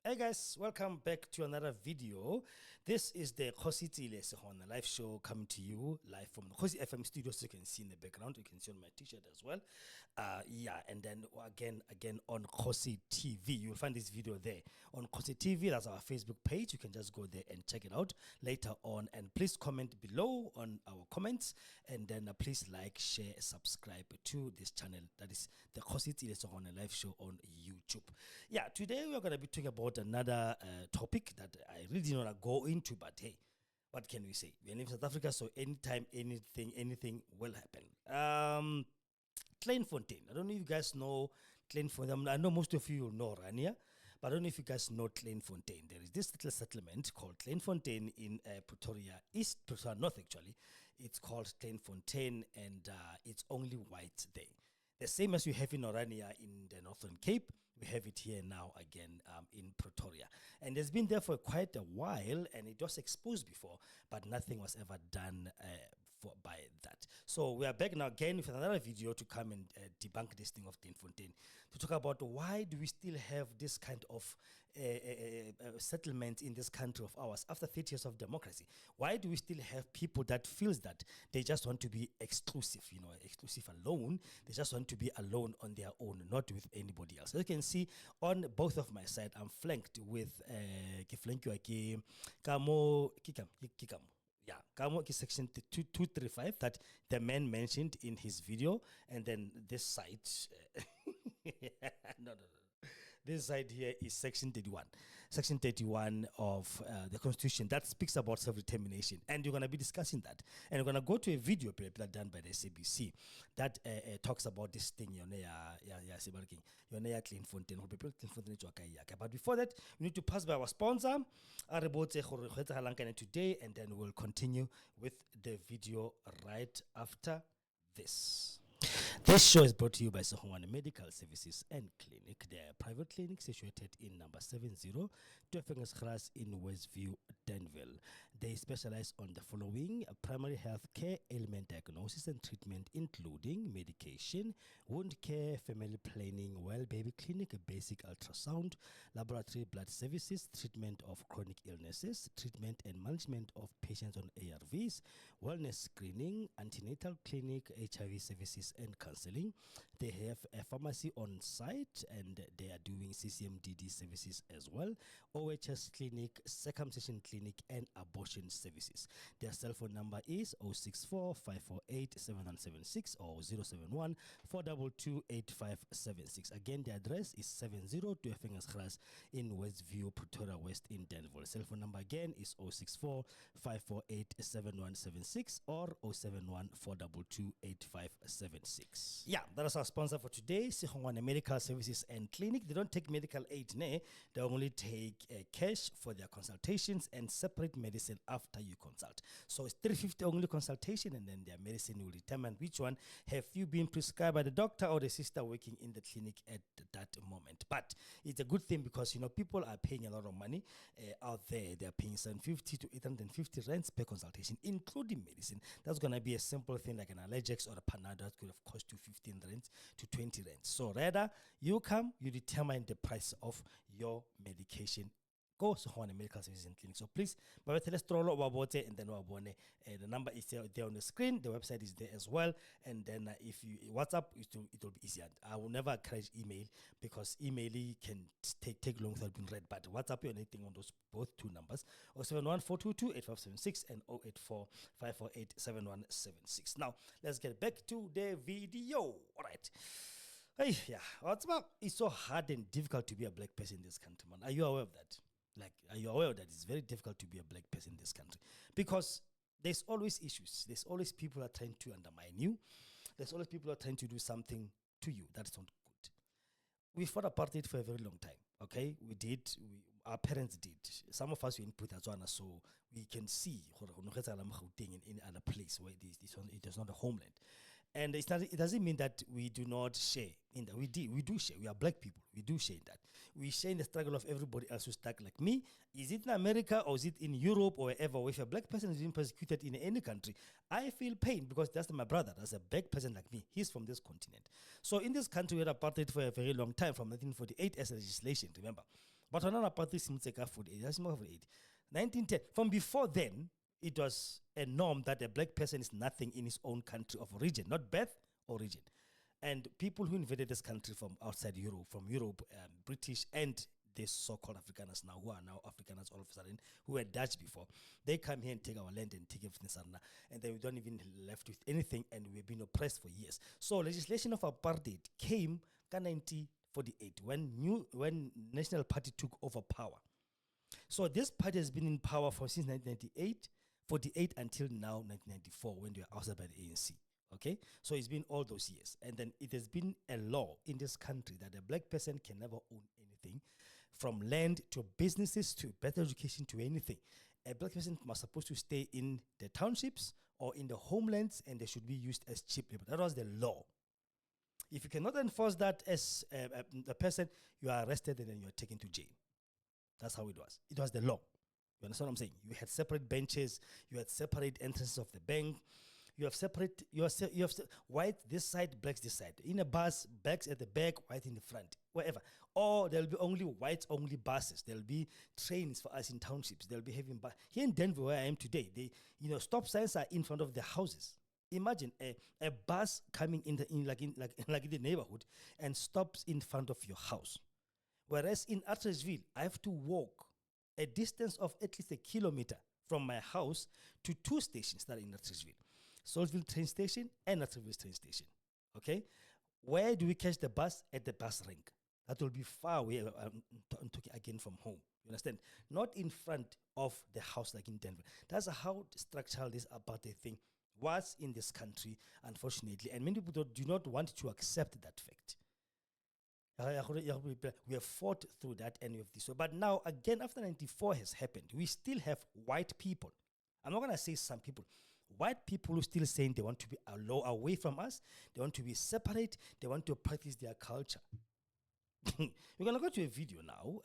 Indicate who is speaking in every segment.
Speaker 1: Hey guys, welcome back to another video. This is the Kgosietsile live show coming to you live from the Kgosi FM studios. You can see in the background, you can see on my t-shirt as well. And then again on Kgosi TV. You'll find this video there on Kgosi TV. That's our Facebook page. You can just go there and check it out later on. And please comment below on our comments. And then please like, share, subscribe to this channel. That is the Kgosietsile live show on YouTube. Yeah, today we're going to be talking about another topic that I really don't want to go into, but hey, what can we say? We live in South Africa, so anytime, anything will happen. Kleinfontein. I don't know if you guys know Kleinfontein. I know most of you know Orania, but I don't know if you guys know Kleinfontein. There is this little settlement called Kleinfontein in Pretoria, Pretoria North actually. It's called Kleinfontein, and it's only white there. The same as you have in Orania in the Northern Cape, we have it here now again in Pretoria. And it's been there for quite a while, and it was exposed before, but nothing was ever done by that. So we are back now again with another video to come and debunk this thing of Kleinfontein, to talk about why do we still have this kind of settlement in this country of ours after 30 years of democracy. Why do we still have people that feels that they just want to be exclusive, exclusive alone? They just want to be alone on their own, not with anybody else. As you can see on both of my side, I'm flanked with yeah, Kamo is section 235 that the man mentioned in his video, and then this side, no. This side here is section 31. Section 31 of the Constitution that speaks about self-determination. And you're going to be discussing that. And we're going to go to a video done by the SABC that talks about this thing. But before that, we need to pass by our sponsor, today, and then we'll continue with the video right after this. This show is brought to you by Segongane Medical Services and Clinic. They are a private clinic situated in number 70 Debunking in Westview, Danville. They specialize on the following: primary health care, ailment diagnosis and treatment, including medication, wound care, family planning, well baby clinic, basic ultrasound, laboratory blood services, treatment of chronic illnesses, treatment and management of patients on ARVs, wellness screening, antenatal clinic, HIV services and counseling. They have a pharmacy on site, and they are doing CCMDD services as well, OHS clinic, circumcision clinic, and abortion services. Their cell phone number is 064 548 7176 or 071 422 8576. Again, the address is 70 Debunking in Westview, Pretoria West in Danville. Cell phone number again is 064 548 7176 or 071 422 8576. Yeah, that is our sponsor for today, Segongane Medical Services and Clinic. They don't take medical aid, they only take cash for their consultations and separate medicine after you consult. So it's $350 only consultation, and then their medicine will determine which one have you been prescribed by the doctor or the sister working in the clinic at that moment. But it's a good thing because people are paying a lot of money out there. They're paying 750 to 850 rands per consultation, including medicine. That's gonna be a simple thing like an allergics or a Panadol that could have cost you 15 rands to 20 rands. So rather, you determine the price of your medication. Go to Segongane Medical Services and Clinic. So please, and then the number is there on the screen. The website is there as well. And then if you WhatsApp, it will be easier. I will never encourage email because email can take long to be read. But WhatsApp or anything on those both two numbers, 071 422 8576 and 084 548 7176. Now let's get back to the video. All right. Hey, yeah. It's so hard and difficult to be a black person in this country, man. Are you aware of that? Are you aware that it's very difficult to be a black person in this country? Because there's always issues. There's always people who are trying to undermine you. There's always people who are trying to do something to you that's not good. We fought apartheid for a very long time, okay? We did. Our parents did. Some of us were in Pretoria, so we can see in other place where it is not a homeland. And it doesn't mean that we do not share in that. We do share. We are black people. We do share in that. We share in the struggle of everybody else who's stuck like me. Is it in America or is it in Europe or wherever? If a black person is being persecuted in any country, I feel pain because that's my brother. That's a black person like me. He's from this continent. So in this country, we had apartheid for a very long time, from 1948 as a legislation, remember? But on about this Mtseka food, 1910. From before then, it was a norm that a black person is nothing in his own country of origin, not birth, origin. And people who invaded this country from outside Europe, British and the so-called Afrikaners now, who are now Afrikaners all of a sudden, who were Dutch before, they come here and take our land and take everything, and then we don't even left with anything, and we've been oppressed for years. So legislation of apartheid came in 1948 when National Party took over power. So this party has been in power since 1998, 48 until now 1994, when they were ousted by the ANC. Okay, so it's been all those years, and then it has been a law in this country that a black person can never own anything, from land to businesses to better education to anything. A black person was supposed to stay in the townships or in the homelands, and they should be used as cheap labor. That was the law. If you cannot enforce that as a person, you are arrested and then you are taken to jail. That's how it was. It was the law. You understand what I'm saying? You had separate benches, you had separate entrances of the bank. You have separate, you have white this side, blacks this side. In a bus, blacks at the back, white in the front, wherever. Or there'll be only whites, only buses. There'll be trains for us in townships. They'll be having here in Denver, where I am today. Stop signs are in front of the houses. Imagine a bus coming in the neighborhood and stops in front of your house. Whereas in Attersville, I have to walk a distance of at least 1 kilometer from my house to 2 stations that are in Attersville. Saltville train station and Attersville train station. Okay? Where do we catch the bus? At the bus rank. That will be far away. I'm talking again from home. You understand? Not in front of the house like in Denver. That's how structural this apartheid thing was in this country, unfortunately. And many people do not want to accept that fact. We have fought through that and we have this. But now, again, after 94 has happened, we still have white people. I'm not going to say some people. White people who still saying they want to be away from us, they want to be separate, they want to practice their culture. We're going to go to a video now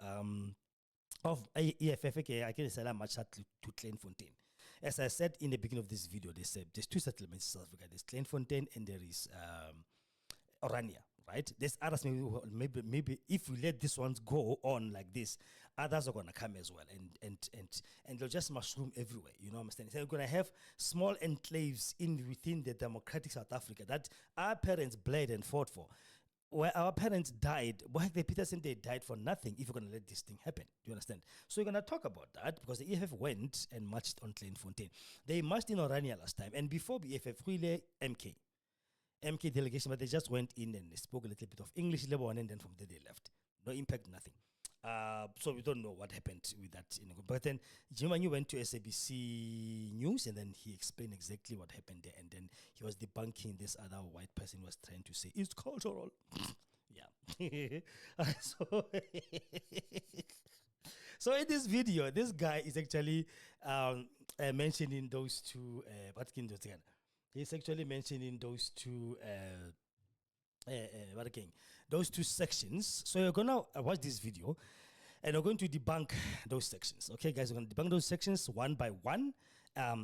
Speaker 1: of EFF, I can say much to Kleinfontein. As I said in the beginning of this video, they said there's 2 settlements in South Africa. There's Kleinfontein and there is Orania, right? There's others, maybe if we let these ones go on like this, others are going to come as well, and they'll just mushroom everywhere. You know what I'm saying? So we're going to have small enclaves within the democratic South Africa that our parents bled and fought for. Where our parents died, the Peterson, they died for nothing if you're going to let this thing happen. Do you understand? So we're going to talk about that because the EFF went and marched on Kleinfontein. They marched in Orania last time, and before the EFF, really MK delegation, but they just went in and they spoke a little bit of English, and then from there they left. No impact, nothing. So we don't know what happened with that. But then Jimanyu went to SABC News and then he explained exactly what happened there. And then he was debunking this other white person was trying to say, it's cultural. Yeah. So in this video, this guy is actually mentioning those 2, he's actually mentioning those 2, those 2 sections. So you're going to watch this video and we're going to debunk those sections. Okay, guys, we're going to debunk those sections one by one.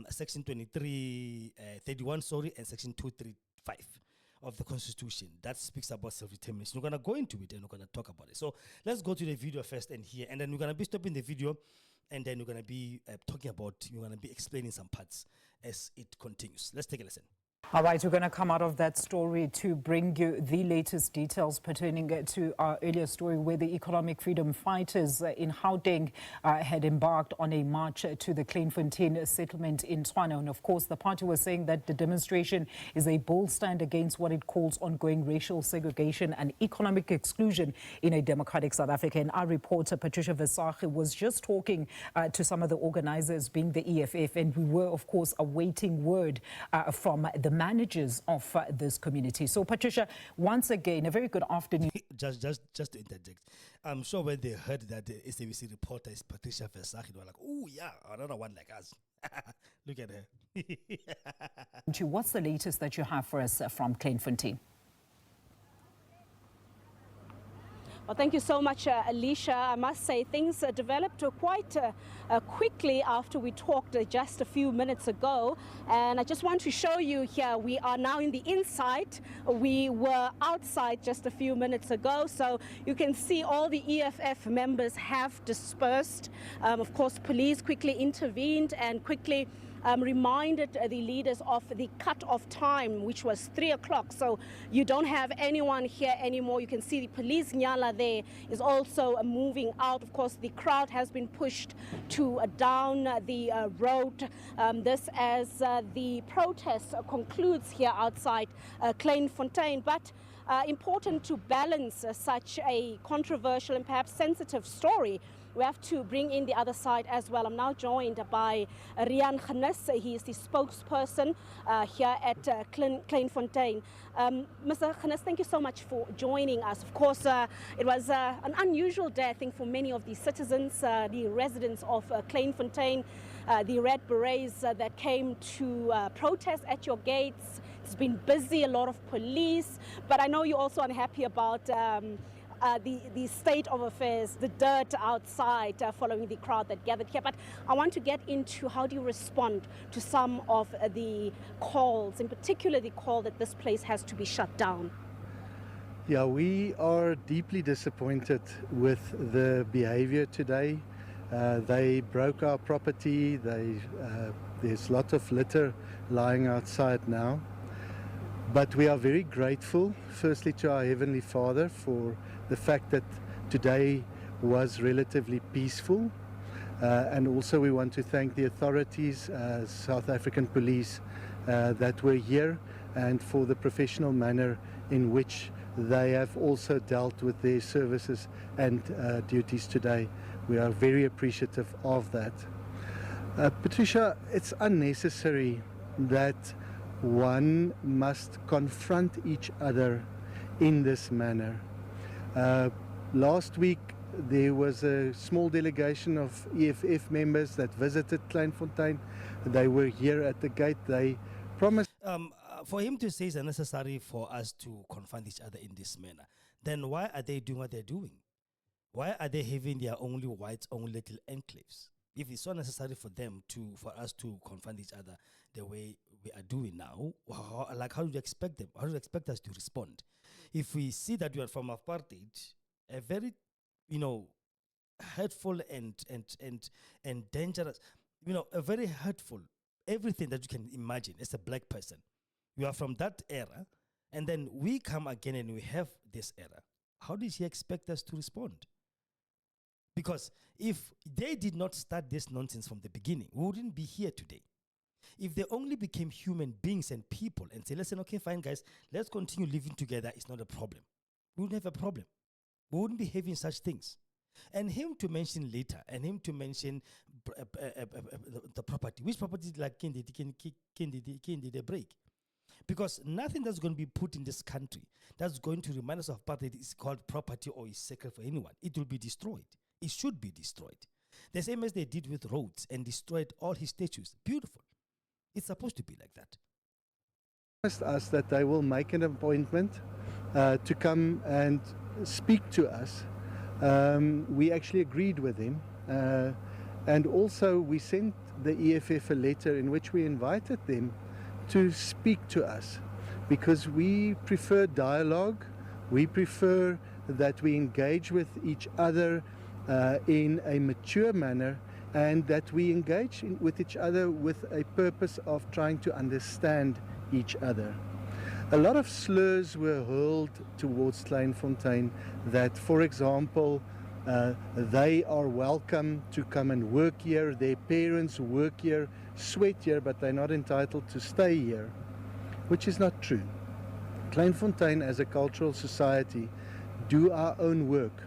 Speaker 1: Section 31, and section 235 of the Constitution that speaks about self-determination. We're going to go into it and we're going to talk about it. So let's go to the video first and here, and then we're going to be stopping the video, and then we're going to be we're going to be explaining some parts as it continues. Let's take a listen.
Speaker 2: All right, we're going to come out of that story to bring you the latest details pertaining to our earlier story where the economic freedom fighters in Gauteng had embarked on a march to the Kleinfontein settlement in Tshwane. And of course, the party was saying that the demonstration is a bold stand against what it calls ongoing racial segregation and economic exclusion in a democratic South Africa. And our reporter, Patricia Versage, was just talking to some of the organizers, being the EFF, and we were, of course, awaiting word from the managers of this community. So, Patricia, once again, a very good afternoon.
Speaker 1: just to interject, I'm sure when they heard that the SABC reporter is Patricia Versage, they were like, oh, yeah, another one like us. Look at her.
Speaker 2: What's the latest that you have for us from Kleinfontein?
Speaker 3: Well, thank you so much, Alicia. I must say things developed quite quickly after we talked just a few minutes ago. And I just want to show you here, we are now in the inside. We were outside just a few minutes ago. So you can see all the EFF members have dispersed. Of course, police quickly intervened and quickly reminded the leaders of the cut-off time, which was 3 o'clock. So you don't have anyone here anymore. You can see the police nyala there is also moving out. Of course, the crowd has been pushed to down the road. This as the protest concludes here outside Kleinfontein. But important to balance such a controversial and perhaps sensitive story, we have to bring in the other side as well. I'm now joined by Rian Kgosi. He is the spokesperson here at Kleinfontein. Mr. Kgosi, thank you so much for joining us. Of course, it was an unusual day, I think, for many of the citizens, the residents of Kleinfontein, the Red Berets that came to protest at your gates. It's been busy, a lot of police, but I know you're also unhappy about the state of affairs, the dirt outside following the crowd that gathered here. But I want to get into how do you respond to some of the calls, in particular the call that this place has to be shut down.
Speaker 4: Yeah, we are deeply disappointed with the behavior today. They broke our property. There's a lot of litter lying outside now. But we are very grateful, firstly, to our Heavenly Father for the fact that today was relatively peaceful. And also we want to thank the authorities, South African police, that were here, and for the professional manner in which they have also dealt with their services and duties today. We are very appreciative of that. Patricia, it's unnecessary that one must confront each other in this manner. Last week there was a small delegation of EFF members that visited Kleinfontein. They were here at the gate. They promised.
Speaker 1: For him to say it's unnecessary for us to confront each other in this manner, then why are they doing what they're doing? Why are they having their only whites, own little enclaves? If it's so necessary for them for us to confront each other the way we are doing now, how do you expect them? How do you expect us to respond? If we see that we are from apartheid, a very, hurtful and dangerous, a very hurtful, everything that you can imagine as a black person. You are from that era, and then we come again and we have this era. How did he expect us to respond? Because if they did not start this nonsense from the beginning, we wouldn't be here today. If they only became human beings and people and say, listen, okay, fine, guys, let's continue living together, it's not a problem. We wouldn't have a problem. We wouldn't be having such things. And him to mention later, and him to mention the property. Which property like can they break? Because nothing that's going to be put in this country that's going to remind us of apartheid is called property or is sacred for anyone. It will be destroyed. It should be destroyed. The same as they did with Rhodes and destroyed all his statues. Beautiful. It's supposed to be like that.
Speaker 4: Promised us that they will make an appointment to come and speak to us. We actually agreed with him. And also we sent the EFF a letter in which we invited them to speak to us, because we prefer dialogue. We prefer that we engage with each other in a mature manner, and that we engage with each other with a purpose of trying to understand each other. A lot of slurs were hurled towards Kleinfontein that, for example, they are welcome to come and work here, their parents work here, sweat here, but they're not entitled to stay here, which is not true. Kleinfontein, as a cultural society, do our own work.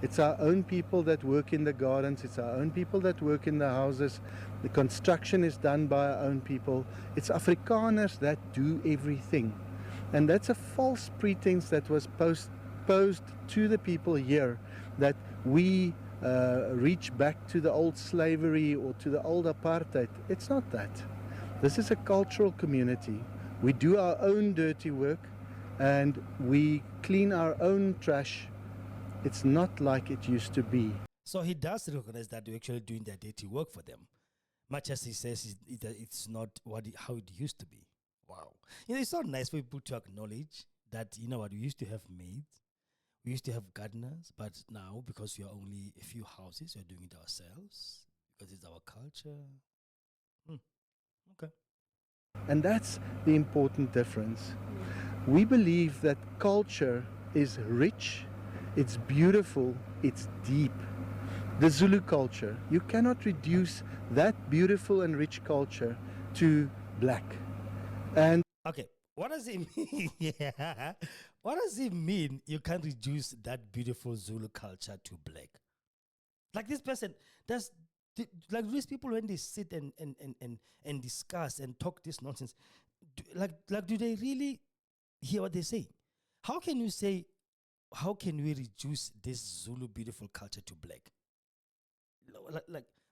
Speaker 4: It's our own people that work in the gardens, it's our own people that work in the houses, the construction is done by our own people. It's Afrikaners that do everything. And that's a false pretense that was posed to the people here, that we reach back to the old slavery or to the old apartheid. It's not that. This is a cultural community. We do our own dirty work and we clean our own trash It's not like it used to be.
Speaker 1: So he does recognize that you're actually doing their dirty work for them, much as he says it's not how it used to be. Wow. It's so nice for people to acknowledge that, you know what, we used to have maids, we used to have gardeners, but now, because we are only a few houses, we're doing it ourselves, because it's our culture. Okay.
Speaker 4: And that's the important difference. We believe that culture is rich, it's beautiful, it's deep. The Zulu culture, you cannot reduce that beautiful and rich culture to black. And
Speaker 1: okay, what does it mean? Yeah. What does it mean you can't reduce that beautiful Zulu culture to black? Like this person, like these people, when they sit and discuss and talk this nonsense, do they really hear what they say? How can you say, how can we reduce this Zulu beautiful culture to black?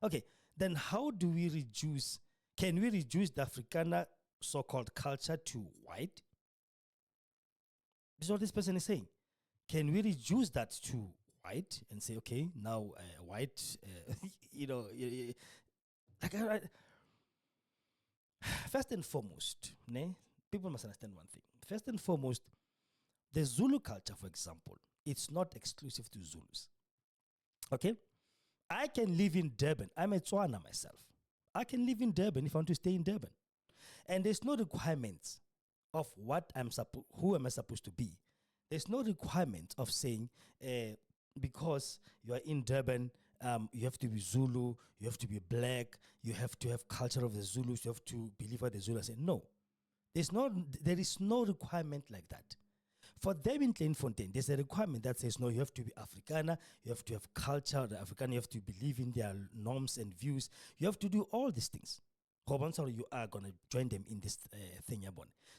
Speaker 1: Okay, then how do we reduce, can we reduce the Afrikaner so-called culture to white? This is what this person is saying. Can we reduce that to white and say, okay, now white, first and foremost, people must understand one thing. First and foremost, the Zulu culture, for example, it's not exclusive to Zulus. Okay? I can live in Durban. I'm a Tswana myself. I can live in Durban if I want to stay in Durban. And there's no requirements of who am I supposed to be. There's no requirement of saying, because you are in Durban, you have to be Zulu, you have to be black, you have to have culture of the Zulus, you have to believe what the Zulus say. No. There is no requirement like that. For them in Kleinfontein, there's a requirement that says, no, you have to be Afrikaner, you have to have culture, the Afrikaner, you have to believe in their norms and views. You have to do all these things. You are going to join them in this thing.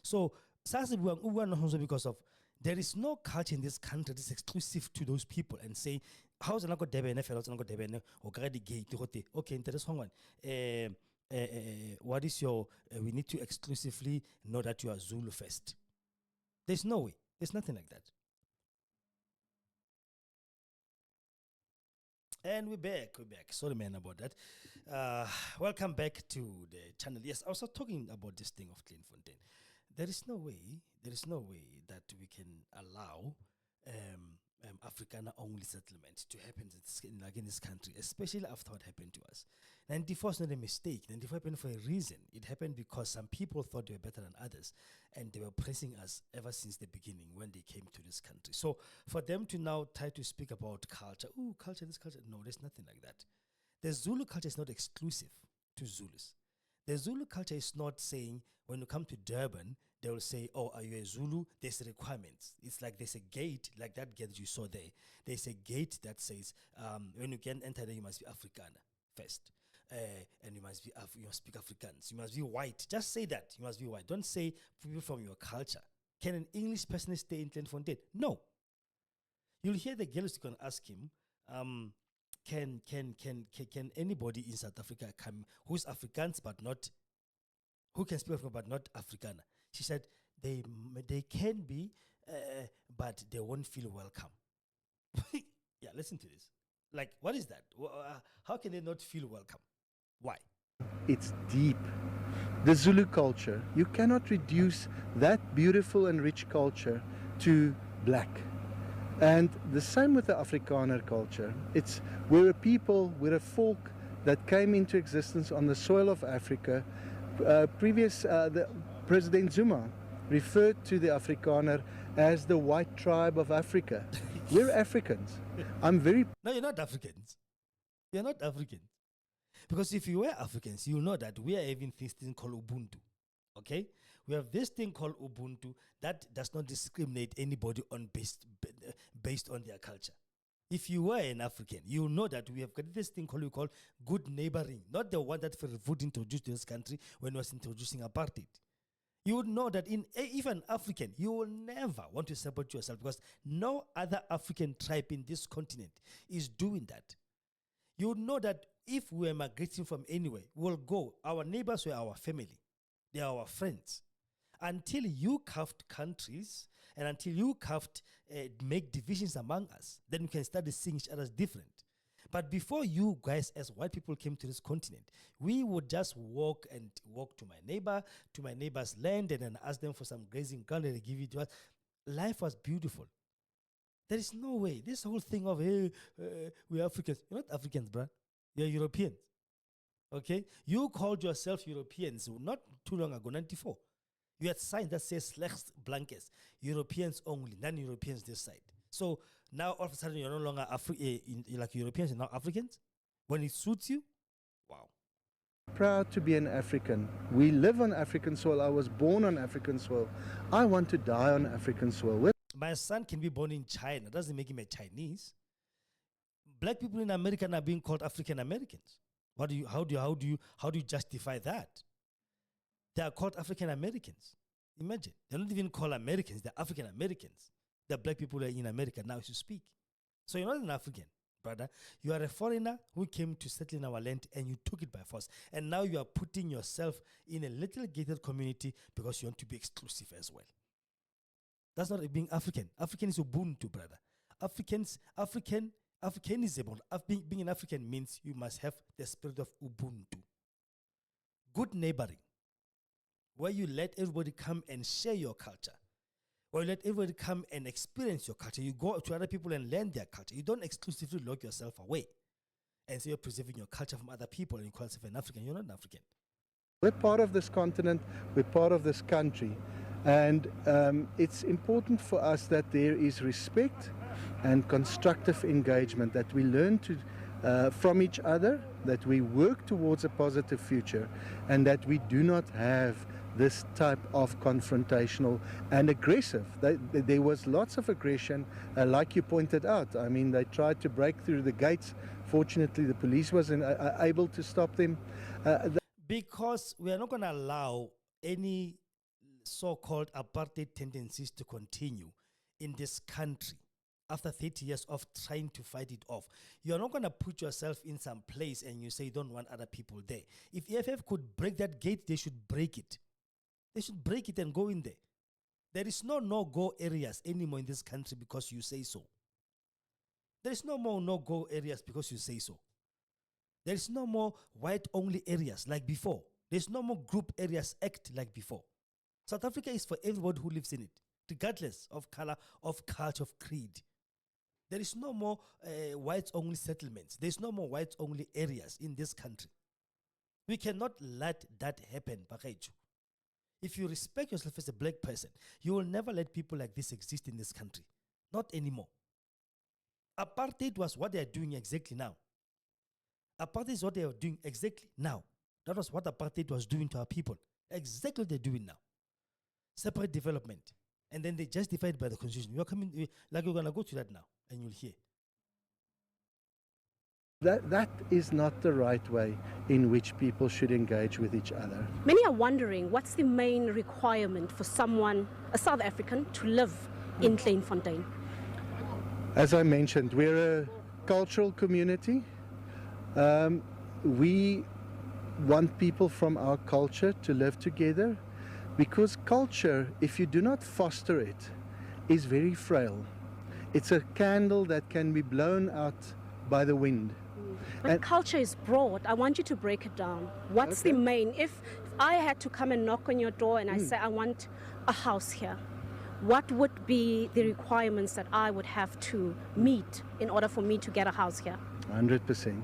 Speaker 1: So, because of there is no culture in this country that's exclusive to those people and say, how's an Debene, fellows and Debene, or Grady Gate, okay, interesting one. What is your, we need to exclusively know that you are Zulu first. There's no way. There's nothing like that. And we're back. Sorry, man, about that. Welcome back to the channel. Yes, I was talking about this thing of Kleinfontein. There is no way that we can allow Afrikaner-only settlement to happen in this country, especially after what happened to us. 94 is not a mistake. 94 happened for a reason. It happened because some people thought they were better than others, and they were pressing us ever since the beginning when they came to this country. So for them to now try to speak about culture, culture, this culture, no, there's nothing like that. The Zulu culture is not exclusive to Zulus. The Zulu culture is not saying, when you come to Durban, they will say, oh, are you a Zulu? There's requirements. It's like there's a gate, like that gate you saw there. There's a gate that says, when you can enter there, you must be Afrikaner first. And you must speak Afrikaans. You must be white. Just say that. You must be white. Don't say people from your culture. Can an English person stay in Kleinfontein? No. You'll hear the girls can ask him, can anybody in South Africa come who's Afrikaans who can speak Afrikaans but not Afrikaner? She said they can be, but they won't feel welcome. Yeah, listen to this. Like, what is that? How can they not feel welcome? Why?
Speaker 4: It's deep. The Zulu culture, you cannot reduce that beautiful and rich culture to black. And the same with the Afrikaner culture. We're a people, we're a folk that came into existence on the soil of Africa. The President Zuma referred to the Afrikaner as the white tribe of Africa. We're Africans.
Speaker 1: No, you're not Africans. You're not Africans. Because if you were Africans, you know that we are having this thing called Ubuntu. Okay? We have this thing called Ubuntu that does not discriminate anybody based on their culture. If you were an African, you know that we have got this thing we call good neighboring, not the one that Verwoerd introduced to this country when he was introducing apartheid. You would know that if an African, you will never want to support yourself because no other African tribe in this continent is doing that. You would know that if we were migrating from anywhere, we'll go. Our neighbors were our family. They are our friends. Until you carved countries And until you make divisions among us, then we can start seeing each other as different. But before you guys as white people came to this continent, we would just walk to my neighbor's land, and then ask them for some grazing ground, and they give it to us. Life was beautiful. There is no way. This whole thing of, hey, we're Africans. You're not Africans, bruh. You're Europeans. Okay? You called yourself Europeans not too long ago, 94. You had signs that says slechts blankes, Europeans only, non-Europeans this side. So now all of a sudden you're no longer like Europeans, you're now Africans? When it suits you? Wow.
Speaker 4: Proud to be an African. We live on African soil. I was born on African soil. I want to die on African soil.
Speaker 1: My son can be born in China. It doesn't make him a Chinese. Black people in America are being called African Americans. How do you justify that? They are called African Americans. Imagine. They're not even called Americans. They're African Americans. The black people are in America now as you speak. So you're not an African, brother. You are a foreigner who came to settle in our land and you took it by force. And now you are putting yourself in a little gated community because you want to be exclusive as well. That's not being African. African is Ubuntu, brother. Africanism, being an African means you must have the spirit of Ubuntu. Good neighboring, where you let everybody come and share your culture. Where you let everybody come and experience your culture. You go to other people and learn their culture. You don't exclusively lock yourself away and say you're preserving your culture from other people and you call yourself an African. You're not an African.
Speaker 4: We're part of this continent. We're part of this country. And it's important for us that there is respect and constructive engagement, that we learn from each other, that we work towards a positive future, and that we do not have this type of confrontational and aggressive. There was lots of aggression, like you pointed out. I mean, they tried to break through the gates. Fortunately, the police wasn't able to stop them.
Speaker 1: Because we are not going to allow any so-called apartheid tendencies to continue in this country after 30 years of trying to fight it off. You're not going to put yourself in some place and you say you don't want other people there. If EFF could break that gate, they should break it. They should break it and go in there. There is no no-go areas anymore in this country because you say so. There is no more no-go areas because you say so. There is no more white-only areas like before. There is no more group areas act like before. South Africa is for everybody who lives in it, regardless of color, of culture, of creed. There is no more whites-only settlements. There is no more whites-only areas in this country. We cannot let that happen, Bakaiju. If you respect yourself as a black person, you will never let people like this exist in this country. Not anymore. Apartheid was what they are doing exactly now. Apartheid is what they are doing exactly now. That was what apartheid was doing to our people. Exactly what they're doing now. Separate development. And then they justify it by the constitution. You're coming, like you're going to go to that now, and you'll hear.
Speaker 4: That is not the right way in which people should engage with each other.
Speaker 3: Many are wondering what's the main requirement for someone, a South African, to live in Kleinfontein?
Speaker 4: As I mentioned, we're a cultural community. We want people from our culture to live together, because culture, if you do not foster it, is very frail. It's a candle that can be blown out by the wind.
Speaker 3: But culture is broad. I want you to break it down. What's the main? If I had to come and knock on your door and I say I want a house here, what would be the requirements that I would have to meet in order for me to get a house here?
Speaker 4: 100%.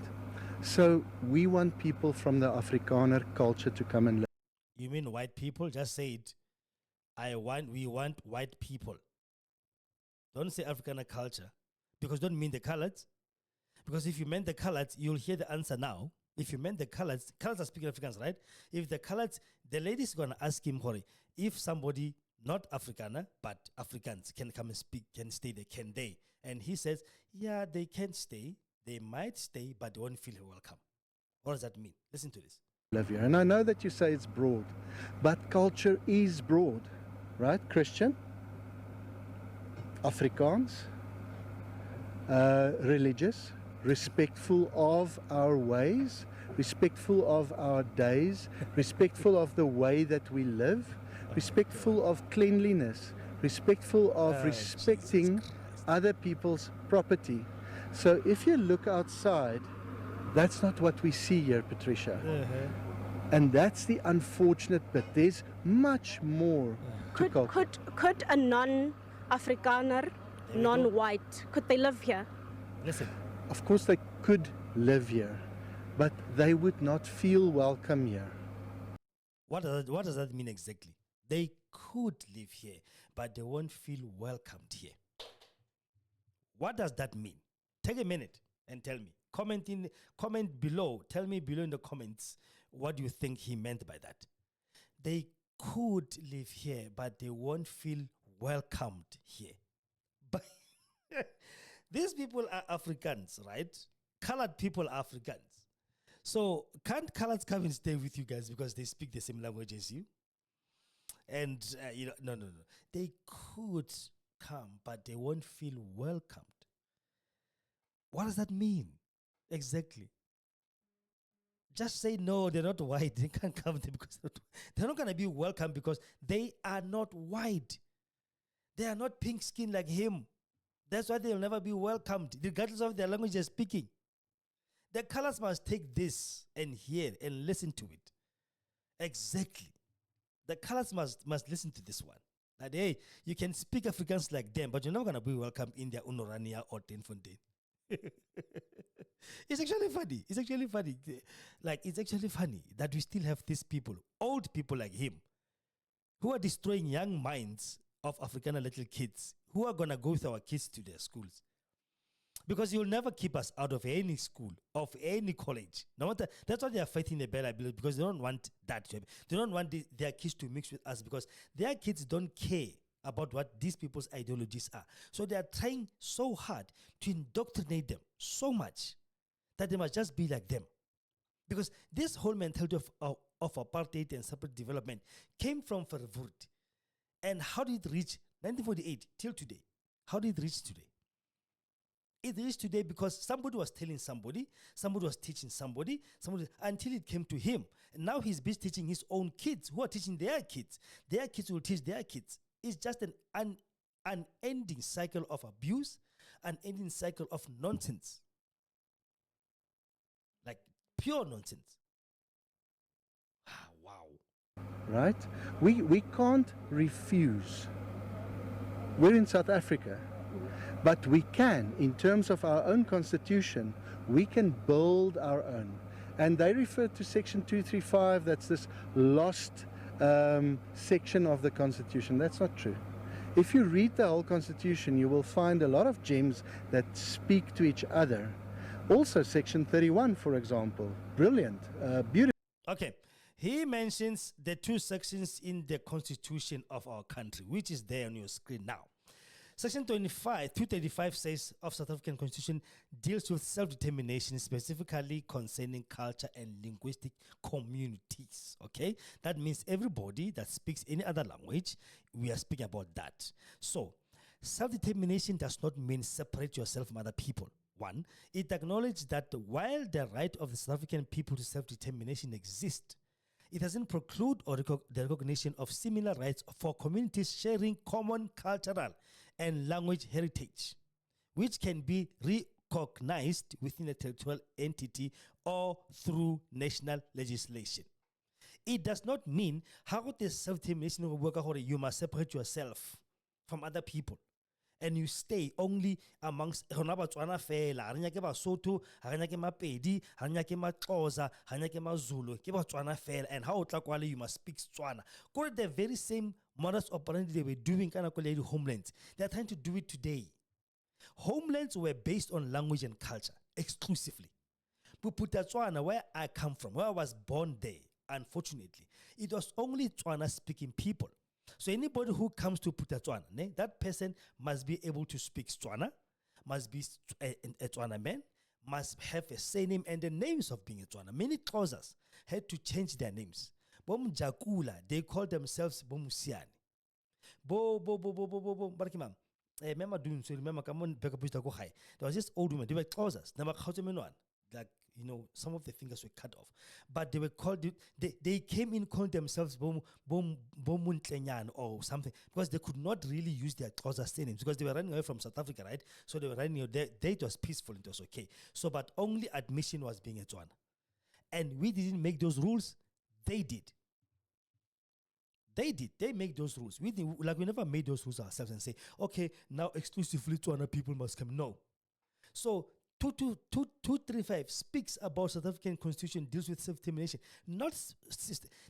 Speaker 4: So we want people from the Afrikaner culture to come and live.
Speaker 1: You mean white people? Just say it. We want white people. Don't say Afrikaner culture, because don't mean the colors. Because if you meant the colors, you'll hear the answer now. If you meant the colors are speaking Afrikaans, right? If the colors, the lady's going to ask him, Hori, if somebody, not Afrikaner, but Afrikaans, can come and speak, can stay there, can they? And he says, yeah, they can stay. They might stay, but they won't feel welcome. What does that mean? Listen to this.
Speaker 4: Live here. And I know that you say it's broad, but culture is broad, right? Christian, Afrikaans, religious, respectful of our ways, respectful of our days, respectful of the way that we live, respectful of cleanliness, respectful of
Speaker 1: Oh,
Speaker 4: respecting
Speaker 1: Jesus Christ.
Speaker 4: other people's property. So if you look outside, that's not what we see here, Patricia. And that's the unfortunate bit. There's much more to culture.
Speaker 3: Could a non-Afrikaner, non-white, could they live here?
Speaker 1: Listen,
Speaker 4: Of course they could live here, but they would not feel welcome here.
Speaker 1: what does that mean exactly? They could live here, but they won't feel welcomed here. What does that mean? Take a minute and tell me. Comment below. Tell me below in the comments what you think he meant by that. They could live here, but they won't feel welcomed here. But these people are Africans, right? Colored people are Africans. So can't coloreds come and stay with you guys because they speak the same language as you? And no. They could come, but they won't feel welcomed. What does that mean exactly? Just say no, they're not white. They can't come there because they're not going to be welcome because they are not white. They are not pink skin like him. That's why they'll never be welcomed, regardless of their language they're speaking. The colors must take this and hear and listen to it. Exactly. The colors must listen to this one. That, hey, you can speak Afrikaans like them, but you're not going to be welcome in their Orania or Kleinfontein. It's actually funny. It's actually funny. Like, it's actually funny that we still have these people, old people like him, who are destroying young minds of Afrikaner little kids who are going to go with our kids to their schools. Because you'll never keep us out of any school, of any college. No matter, that's why they are fighting the battle, because they don't want that. They don't want their kids to mix with us because their kids don't care about what these people's ideologies are. So they are trying so hard to indoctrinate them so much that they must just be like them. Because this whole mentality of apartheid and separate development came from Verwoerd. And how did it reach 1948 till today? How did it reach today? It reached today because somebody was telling somebody was teaching somebody, until it came to him. And now he's busy teaching his own kids who are teaching their kids. Their kids will teach their kids. It's just an unending cycle of abuse, an ending cycle of nonsense. Like pure nonsense. Wow.
Speaker 4: Right? We can't refuse. We're in South Africa. But we can, in terms of our own constitution, we can build our own. And they refer to Section 235, that's this lost section of the constitution. That's not true. If you read the whole constitution, you will find a lot of gems that speak to each other. Also, Section 31, for example, brilliant, beautiful.
Speaker 1: Okay, he mentions the two sections in the constitution of our country, which is there on your screen now. Section 235 says of South African Constitution deals with self-determination, specifically concerning culture and linguistic communities. Okay, that means everybody that speaks any other language, we are speaking about that. So, self-determination does not mean separate yourself from other people. One, it acknowledges that while the right of the South African people to self-determination exists, it doesn't preclude or the recognition of similar rights for communities sharing common cultural and language heritage, which can be recognized within a territorial entity or through national legislation. It does not mean how the self-determination will work, you must separate yourself from other people and you stay only amongst Batswana fela, ha re nyake Basotho, ha re nyake Mapedi, ha re nyake Maxhosa, ha re nyake Mazulu, ke Batswana fela, and how tla kwale you must speak Tswana. Go the very same modus operandi they were doing kana ko le homelands. They are trying to do it today. Homelands were based on language and culture exclusively. Puputa Tswana, where I come from, where I was born there, unfortunately, it was only Tswana speaking people. So anybody who comes to Tswana, that person must be able to speak Tswana, must be a Tswana man, must have a surname and the names of being a Tswana. Many Xhosas had to change their names. Bom Jakula, they call themselves Bomusiani. Barakimam. Remember doing so, remember, come on, there was this old woman, they were Xhosas, like, some of the fingers were cut off. But they were called, they came in calling themselves Bomuntlenyana or something, because they could not really use their Xhosa surnames because they were running away from South Africa, right? So they were running, it was peaceful, it was okay. So, but only admission was being a Tswana. And we didn't make those rules, they did. They make those rules. We never made those rules ourselves and say, okay, now exclusively Tswana people must come. No. So 235 speaks about South African Constitution, deals with self-determination.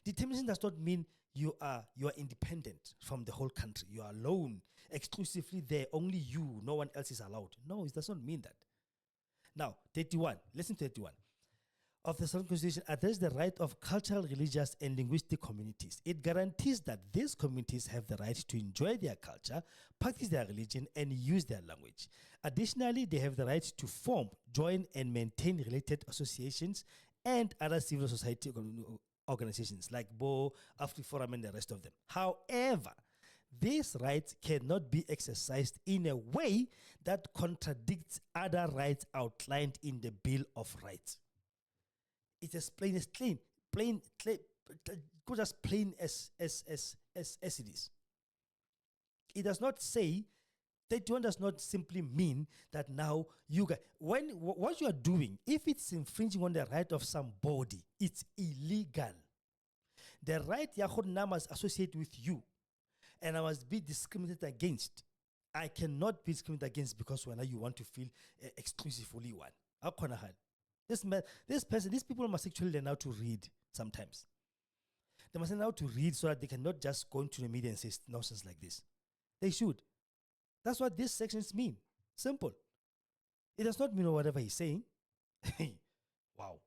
Speaker 1: Determination does not mean you are independent from the whole country. You are alone, exclusively there, only you, no one else is allowed. No, it does not mean that. Now, 31, listen to 31. Of the Southern Constitution addresses the right of cultural, religious, and linguistic communities. It guarantees that these communities have the right to enjoy their culture, practice their religion, and use their language. Additionally, they have the right to form, join, and maintain related associations and other civil society organizations like Bo, AfriForum, and the rest of them. However, these rights cannot be exercised in a way that contradicts other rights outlined in the Bill of Rights. It's as plain as plain as it is. It does not say, that one does not simply mean that now you guys, what you are doing, if it's infringing on the right of somebody, it's illegal. The right Yahudna must associate with you, and I must be discriminated against. I cannot be discriminated against because when you want to feel exclusively one. These people must actually learn how to read sometimes. They must learn how to read so that they cannot just go into the media and say nonsense like this. They should. That's what these sections mean. Simple. It does not mean whatever he's saying. Wow.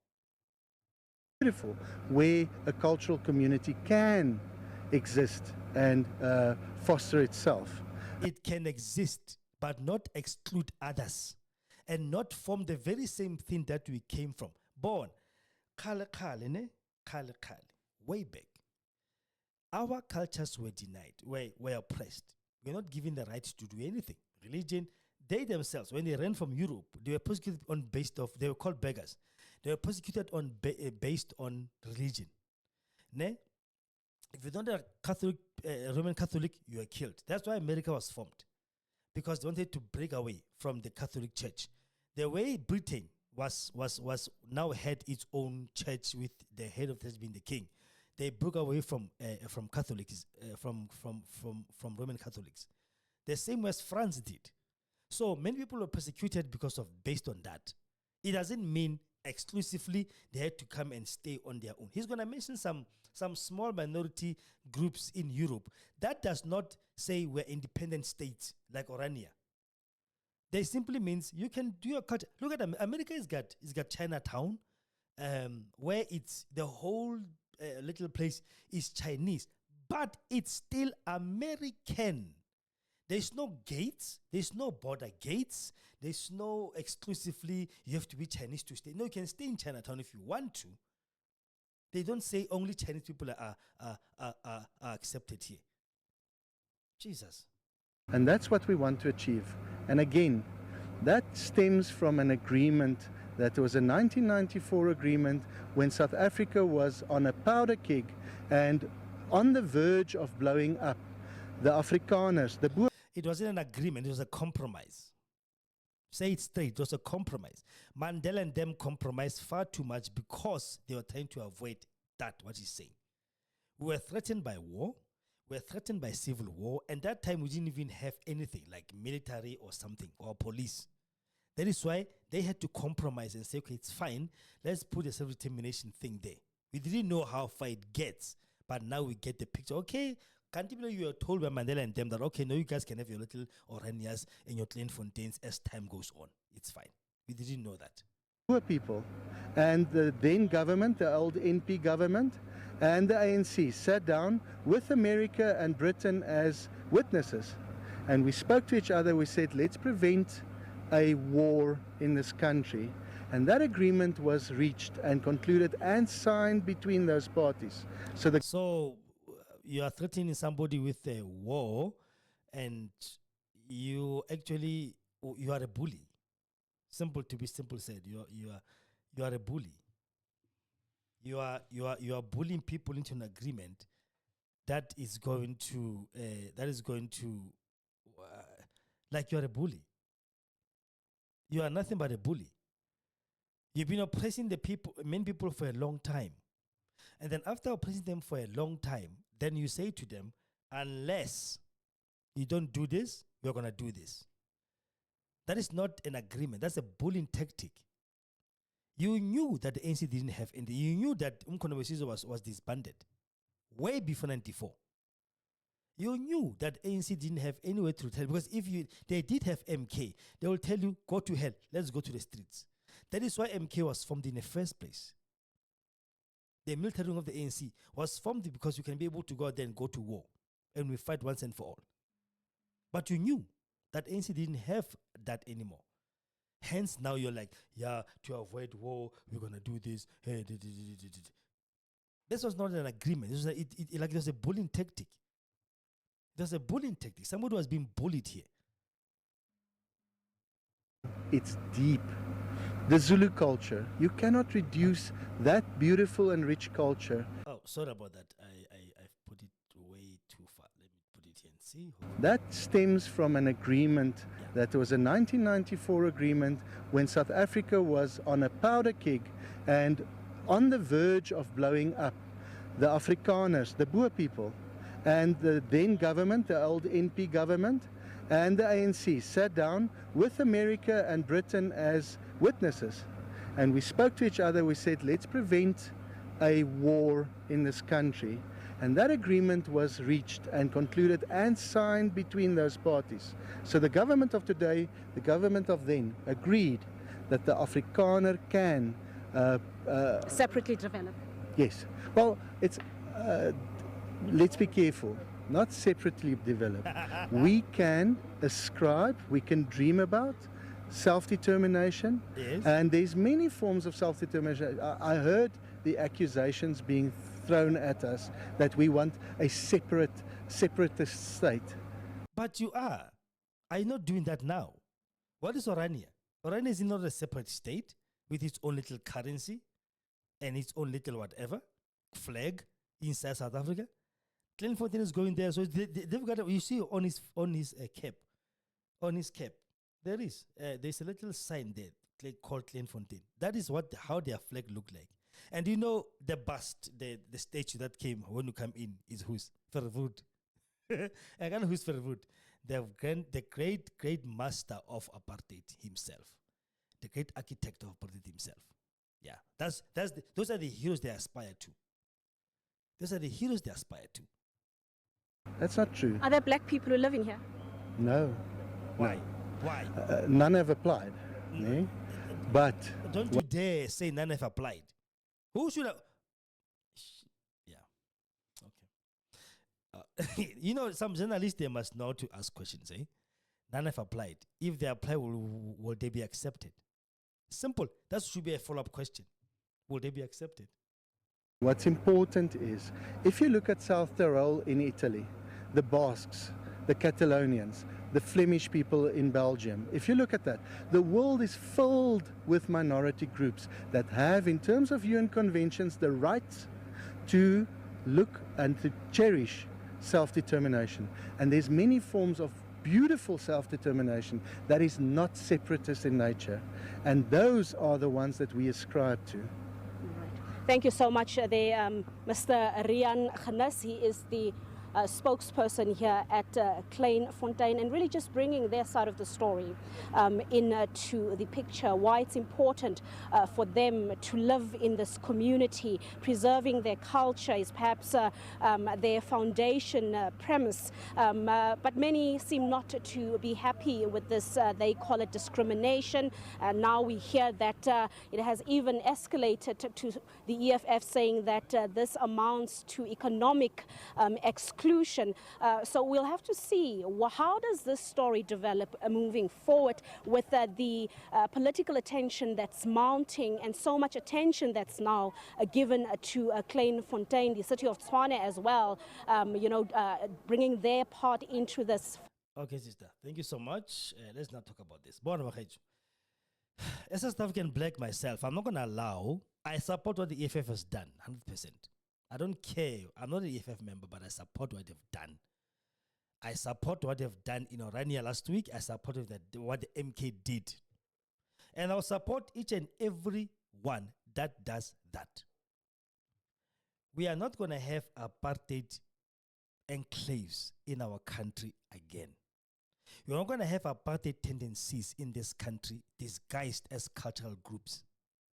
Speaker 4: Beautiful. Where a cultural community can exist and foster itself.
Speaker 1: It can exist, but not exclude others. And not form the very same thing that we came from. Born, way back. Our cultures were denied, were oppressed. We're not given the right to do anything. Religion, they themselves, when they ran from Europe, they were persecuted they were called beggars. They were persecuted based on religion. Ne? If you're not a Catholic, Roman Catholic, you are killed. That's why America was formed. Because they wanted to break away from the Catholic Church. The way Britain was now had its own church with the head of the church being the king. They broke away from Catholics, from Roman Catholics. The same as France did. So many people were persecuted based on that. It doesn't mean exclusively they had to come and stay on their own. He's going to mention some small minority groups in Europe. That does not say we're independent states like Orania. They simply means you can do your culture. Look at America. It's got Chinatown, where it's the whole little place is Chinese, but it's still American. There's no gates. There's no border gates. There's no exclusively you have to be Chinese to stay. No, you can stay in Chinatown if you want to. They don't say only Chinese people are accepted here. Jesus.
Speaker 4: And that's what we want to achieve. And again, that stems from an agreement that was a 1994 agreement when South Africa was on a powder keg and on the verge of blowing up. The Afrikaners, the Boer.
Speaker 1: It wasn't an agreement, it was a compromise. Say it straight, it was a compromise. Mandela and them compromised far too much because they were trying to avoid that, what he's saying. We were threatened by war. We were threatened by civil war. And that time we didn't even have anything like military or something or police. That is why they had to compromise and say, okay, it's fine. Let's put a self-determination thing there. We didn't know how far it gets, but now we get the picture. Okay, can't you believe you were told by Mandela and them that, okay, no, you guys can have your little Oranias and your Kleinfonteins as time goes on. It's fine. We didn't know that.
Speaker 4: Poor people. And the then government, the old NP government, and the ANC sat down with America and Britain as witnesses. And we spoke to each other. We said, let's prevent a war in this country. And that agreement was reached and concluded and signed between those parties. So
Speaker 1: you are threatening somebody with a war, and you are a bully. Simple to be simple said. you are a bully. You are bullying people into an agreement that is going to like you are a bully. You are nothing but a bully. You've been oppressing the people, many people, for a long time. And then after oppressing them for a long time, then you say to them, unless you don't do this, you're going to do this. That is not an agreement. That's a bullying tactic. You knew that the ANC didn't have any. You knew that Umkhonto was disbanded way before 94. You knew that ANC didn't have anywhere to tell, because if they did have MK, they will tell you, go to hell, let's go to the streets. That is why MK was formed in the first place. The military wing of the ANC was formed because you can be able to go out there and go to war, and we fight once and for all. But you knew that ANC didn't have that anymore. Hence, now you're like, yeah, to avoid war, we're going to do this. This was not an agreement. This was it was a bullying tactic. There's a bullying tactic. Somebody was being bullied here.
Speaker 4: It's deep. The Zulu culture, you cannot reduce that beautiful and rich culture.
Speaker 1: Oh, sorry about that. I've put it way too far. Let me put it here and see.
Speaker 4: That stems from an agreement that was a 1994 agreement when South Africa was on a powder keg and on the verge of blowing up. The Afrikaners, the Boer people, and the then government, the old NP government, and the ANC sat down with America and Britain as witnesses. And we spoke to each other. We said, let's prevent a war in this country. And that agreement was reached and concluded and signed between those parties. So the government of today, the government of then, agreed that the Afrikaner can
Speaker 3: separately develop.
Speaker 4: Yes. Well, it's let's be careful. Not separately develop. We can ascribe, we can dream about self-determination.
Speaker 1: Yes.
Speaker 4: And there's many forms of self-determination. I heard the accusations being thrown at us that we want a separatist state.
Speaker 1: But you are not doing that now. What is Orania? Orania is not a separate state with its own little currency and its own little whatever flag inside South Africa. Kleinfontein is going there, so they've got. You see on his cap, there's a little sign there called Kleinfontein. That is how their flag look like. And you know the bust, the statue that came when you come in is whose? Verwoerd. I don't know who's Verwoerd. The great master of apartheid himself, the great architect of apartheid himself. Yeah, those are the heroes they aspire to. Those are the heroes they aspire to.
Speaker 4: That's not true.
Speaker 3: Are there black people who live in here?
Speaker 4: No.
Speaker 1: Why? Why?
Speaker 4: None have applied. No. But
Speaker 1: don't you dare say none have applied. Who should have? Yeah. Okay. You know, some journalists, they must know to ask questions. None have applied. If they apply, will they be accepted? Simple. That should be a follow-up question. Will they be accepted?
Speaker 4: What's important is, if you look at South Tyrol in Italy, the Basques, the Catalonians, the Flemish people in Belgium, if you look at that, the world is filled with minority groups that have, in terms of UN conventions, the right to look and to cherish self-determination. And there's many forms of beautiful self-determination that is not separatist in nature. And those are the ones that we ascribe to.
Speaker 3: Thank you so much, Mr. Rian Khanas. He is the spokesperson here at Kleinfontein, and really just bringing their side of the story into the picture, why it's important for them to live in this community. Preserving their culture is perhaps their foundation premise, but many seem not to be happy with this. They call it discrimination. Now we hear that it has even escalated to the EFF saying that this amounts to economic exclusion. So we'll have to see how does this story develop moving forward with the political attention that's mounting and so much attention that's now given to Kleinfontein, the city of Tshwane as well, bringing their part into this.
Speaker 1: Okay, sister. Thank you so much. Let's not talk about this. as a South African black myself, I'm not going to allow, I support what the EFF has done, 100%. I don't care. I'm not an EFF member, but I support what they've done. I support what they've done in Orania last week. I support what the MK did. And I'll support each and every one that does that. We are not going to have apartheid enclaves in our country again. We're not going to have apartheid tendencies in this country disguised as cultural groups.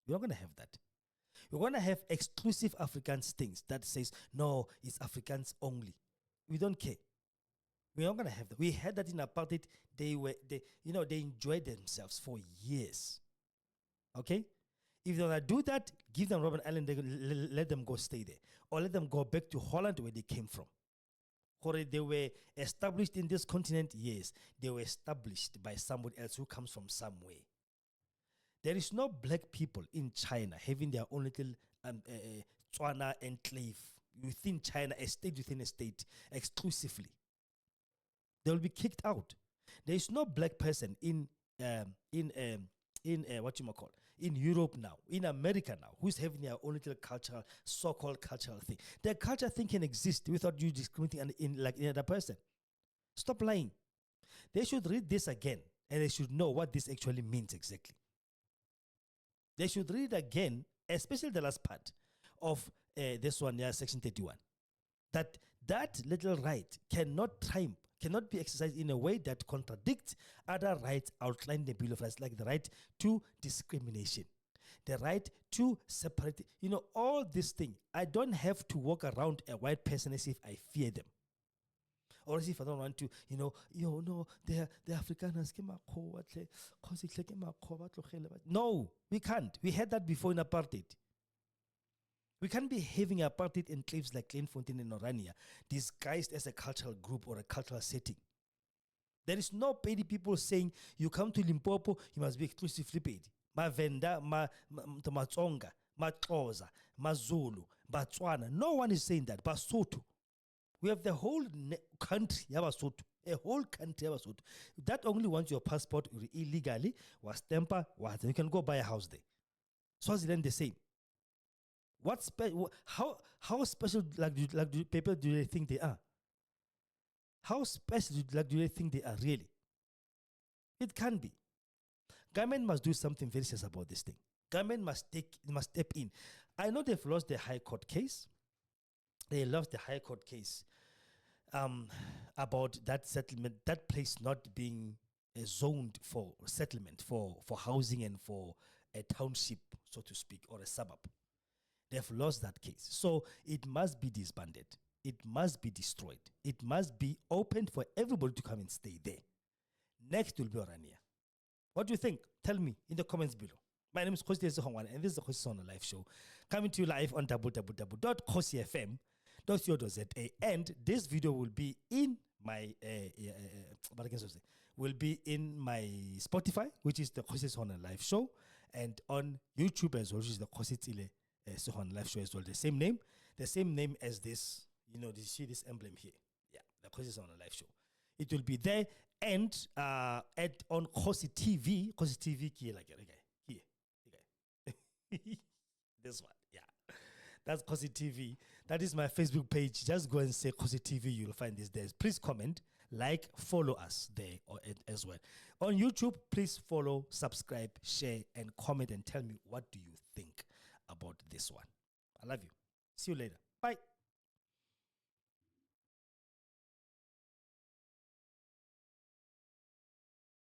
Speaker 1: We're not going to have that. We're going to have exclusive Africans things that says, no, it's Africans only. We don't care. We're not going to have that. We had that in apartheid. They enjoyed themselves for years. Okay? If they want to do that, give them Robben Island, let them go stay there. Or let them go back to Holland where they came from. Or they were established in this continent, yes. They were established by somebody else who comes from somewhere. There is no black people in China having their own little Tswana enclave within China, a state within a state, exclusively. They will be kicked out. There is no black person in Europe now, in America now, who's having their own little cultural, so-called cultural thing. Their culture thing can exist without you discriminating in another person. Stop lying. They should read this again, and they should know what this actually means exactly. They should read again, especially the last part of this one, Section 31. That little right cannot be exercised in a way that contradicts other rights outlined in the Bill of Rights, like the right to discrimination, the right to separate, all these things. I don't have to walk around a white person as if I fear them. Or as if I don't want to, they're Afrikaners. No, we can't. We had that before in apartheid. We can't be having apartheid enclaves like Kleinfontein and Orania disguised as a cultural group or a cultural setting. There is no Pedi people saying, you come to Limpopo, you must be exclusively Pedi. Mavenda, Matsonga, Xhosa, Zulu, Botswana. No one is saying that. Basotho. We have the whole country, Basotho. A whole country, Basotho. That only wants your passport illegally, was temper, you can go buy a house there. Swaziland the same. How special people do they think they are? How special do they think they are really? It can be. Government must do something very serious about this thing. Government must step in. I know they've lost the High Court case. They lost the High Court case about that settlement, that place not being zoned for settlement, for housing and for a township, so to speak, or a suburb. They've lost that case. So it must be disbanded. It must be destroyed. It must be opened for everybody to come and stay there. Next will be Orania. What do you think? Tell me in the comments below. My name is Segongane, and this is the Kgosi on the live show, coming to you live on www.kgosiFM.co.za. And this video will be in my Spotify, which is the Kgosi on the live show, and on YouTube as well, which is the kgosietsile on live show as well. The same name as this. Do you see this emblem here? Yeah, the Kgosi on the live show. It will be there, and on Kgosi TV. Kgosi TV here. This one, yeah. That's Kgosi TV. That is my Facebook page. Just go and say Kgosi TV. You'll find this there. Please comment, like, follow us there as well. On YouTube, please follow, subscribe, share, and comment, and tell me what do you think about this one. I love you. See you later. Bye.